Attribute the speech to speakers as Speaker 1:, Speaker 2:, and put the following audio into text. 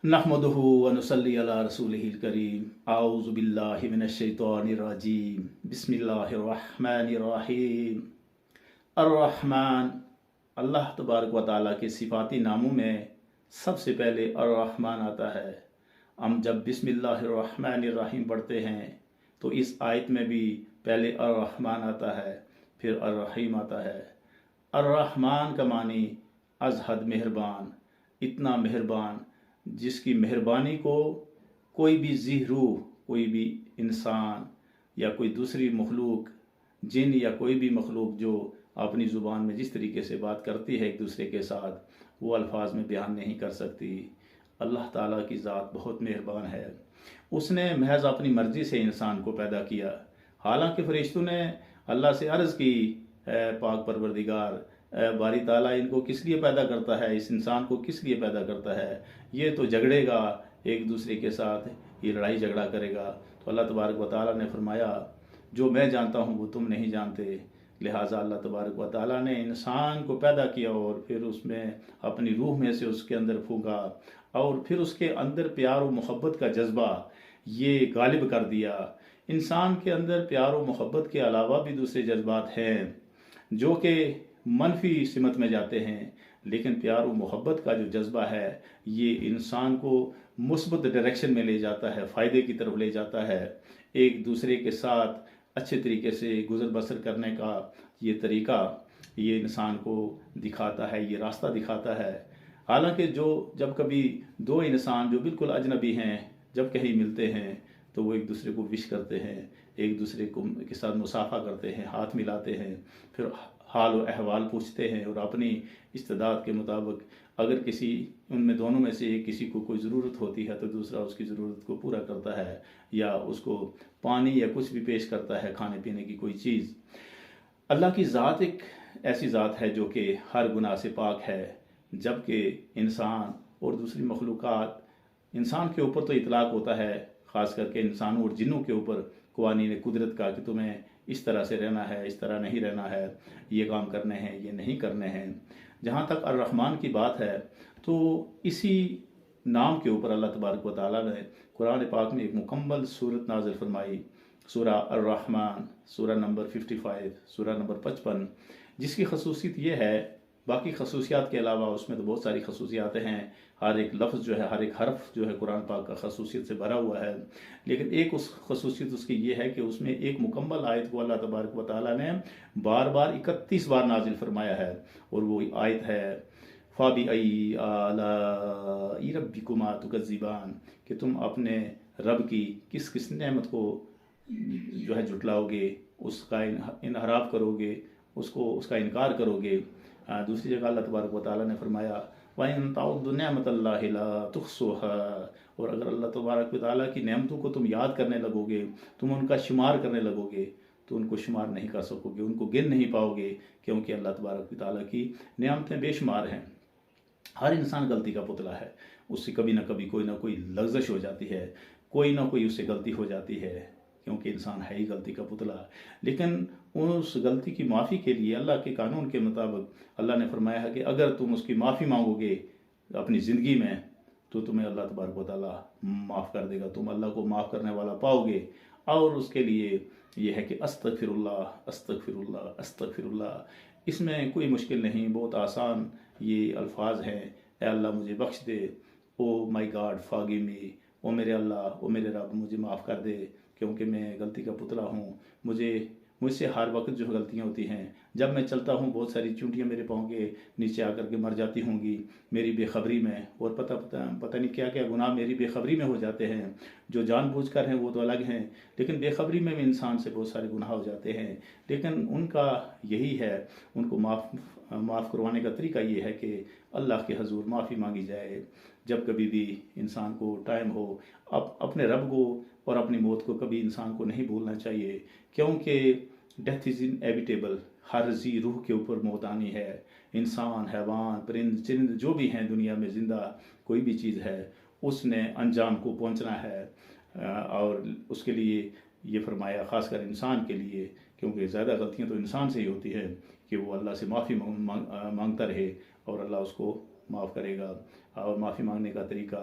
Speaker 1: नहमदुहु व नुसल्ली अला रसूलिहिल करीम आऊज़ु बिल्लाहि मिनश शैतानिर रजीम बिस्मिल्लाहिर रहमानिर रहीम। अर्रहमान, अल्लाह तबारक व तआला के सिफाती नामों में सबसे पहले अर्रहमान आता है। हम जब बिस्मिल्लाहिर रहमानिर रहीम पढ़ते हैं तो इस आयत में भी पहले अर्रहमान आता है, फिर अर्रहीम आता है। अर्रहमान का मानी अज़हद मेहरबान, इतना मेहरबान जिसकी मेहरबानी को कोई भी ज़ी रूह, कोई भी इंसान या कोई दूसरी मखलूक, जिन या कोई भी मखलूक जो अपनी ज़ुबान में जिस तरीके से बात करती है एक दूसरे के साथ, वो अल्फाज में बयान नहीं कर सकती। अल्लाह ताला की ज़ात बहुत मेहरबान है। उसने महज अपनी मर्ज़ी से इंसान को पैदा किया। हालांकि फरिश्तों ने अल्लाह से अर्ज़ की, पाक परवरदिगार, बारी ताला इनको किस लिए पैदा करता है, इस इंसान को किस लिए पैदा करता है, ये तो झगड़ेगा एक दूसरे के साथ, ये लड़ाई झगड़ा करेगा। तो अल्लाह तबारक व तआला ने फरमाया, जो मैं जानता हूँ वो तुम नहीं जानते। लिहाजा अल्लाह तबारक व तआला ने इंसान को पैदा किया और फिर उसमें अपनी रूह में से उसके अंदर फूंका और फिर उसके अंदर प्यार और मोहब्बत का जज्बा ये गालिब कर दिया। इंसान के अंदर प्यार और मोहब्बत के अलावा भी दूसरे जज्बात हैं जो कि मनफी सिमत में जाते हैं, लेकिन प्यार और मोहब्बत का जो जज्बा है ये इंसान को मुस्बत डायरेक्शन में ले जाता है, फ़ायदे की तरफ ले जाता है। एक दूसरे के साथ अच्छे तरीके से गुजर बसर करने का ये तरीका ये इंसान को दिखाता है, ये रास्ता दिखाता है। हालांकि जब कभी दो इंसान जो बिल्कुल अजनबी हैं जब कहीं मिलते हैं तो वो एक दूसरे को विश करते हैं, एक दूसरे को के साथ मुसाफा करते हैं, हाथ मिलाते हैं, फिर हाल और अहवाल पूछते हैं और अपनी इस्तेदाद के मुताबिक अगर किसी उनमें दोनों में से एक किसी को कोई ज़रूरत होती है तो दूसरा उसकी ज़रूरत को पूरा करता है या उसको पानी या कुछ भी पेश करता है, खाने पीने की कोई चीज़। अल्लाह की ज़ात एक ऐसी ज़ात है जो कि हर गुनाह से पाक है, जबकि इंसान और दूसरी मखलूक़ात, इंसान के ऊपर तो इतलाक़ होता है, ख़ास करके इंसानों और जिन्नों के ऊपर कवानीन कुदरत का कि तुम्हें इस तरह से रहना है, इस तरह नहीं रहना है, ये काम करने हैं, ये नहीं करने हैं। जहाँ तक अर्रहमान की बात है तो इसी नाम के ऊपर अल्लाह तबारक व तआला ने कुरान पाक में एक मुकम्मल सूरत नाज़िल फरमाई, सूरा अर्रहमान, सूरा नंबर 55, सूरा नंबर 55, जिसकी खसूसियत ये है, बाकी खसूसियात के अलावा उसमें तो बहुत सारी खसूसियात हैं, हर एक लफ्ज़ जो है, हर एक हर्फ जो है कुरान पाक का खसूसियत से भरा हुआ है, लेकिन एक उस खसूसियत उसकी ये है कि उसमें एक मुकम्मल आयत को अल्लाह तबारक व तआला ने बार बार 31 बार नाजिल फरमाया है। और वो आयत है फ़ाबिअय्यि आलाइ रब्बिकुमा तुकज़्ज़िबान, कि तुम अपने रब की किस किस नेमत को जो है झुटलाओगे, उसका इनहराफ करोगे, उसका इनकार करोगे। दूसरी जगह अल्लाह तबारक व तआला ने फरमाया वइन ताउद्दु निअमतल्लाहि ला तुहसूहा, और अगर अल्लाह तबारक व तआला की नेमतों को तुम याद करने लगोगे, तुम उनका शुमार करने लगोगे तो उनको शुमार नहीं कर सकोगे, उनको गिन नहीं पाओगे, क्योंकि अल्लाह तबारक व तआला की नेमतें बेशुमार हैं। हर इंसान गलती का पुतला है, उससे कभी ना कभी कोई ना कोई लग़ज़श हो जाती है, कोई ना कोई उससे गलती हो जाती है, क्योंकि इंसान है ही गलती का पुतला। लेकिन उस गलती की माफ़ी के लिए अल्लाह के कानून के मुताबिक अल्लाह ने फरमाया है कि अगर तुम उसकी माफ़ी मांगोगे अपनी ज़िंदगी में तो तुम्हें अल्लाह तबारक व तआला माफ़ कर देगा, तुम अल्लाह को माफ़ करने वाला पाओगे। और उसके लिए ये है कि अस्तगफिरुल्लाह अस्तगफिरुल्लाह अस्तगफिरुल्लाह, इसमें कोई मुश्किल नहीं, बहुत आसान ये अल्फाज हैं। ए अल्लाह मुझे बख्श दे, ओ माई गॉड फॉरगिव मी, ओ मेरे अल्लाह, ओ मेरे रब मुझे माफ़ कर दे, क्योंकि मैं गलती का पुतला हूँ। मुझसे हर वक्त जो गलतियाँ होती हैं, जब मैं चलता हूँ बहुत सारी चूंटियाँ मेरे पाँव के नीचे आकर के मर जाती होंगी मेरी बेखबरी में, और पता नहीं क्या क्या गुनाह मेरी बेखबरी में हो जाते हैं। जो जानबूझकर हैं वो तो अलग हैं, लेकिन बेखबरी में भी इंसान से बहुत सारे गुनाह हो जाते हैं। लेकिन उनका यही है, उनको माफ़ करवाने का तरीका ये है कि अल्लाह के हजूर माफ़ी मांगी जाए। जब कभी भी इंसान को टाइम हो, अपने रब को और अपनी मौत को कभी इंसान को नहीं भूलना चाहिए, क्योंकि डेथ इज़ इनएविटेबल, हर जी रूह के ऊपर मौत आनी है। इंसान, हैवान, परिंद, चिरिंद जो भी हैं दुनिया में ज़िंदा कोई भी चीज़ है, उसने अंजाम को पहुंचना है। और उसके लिए ये फरमाया ख़ासकर इंसान के लिए, क्योंकि ज़्यादा गलतियाँ तो इंसान से ही होती है, कि वो अल्लाह से माफ़ी मांगता रहे और अल्लाह उसको माफ़ करेगा। और माफ़ी मांगने का तरीका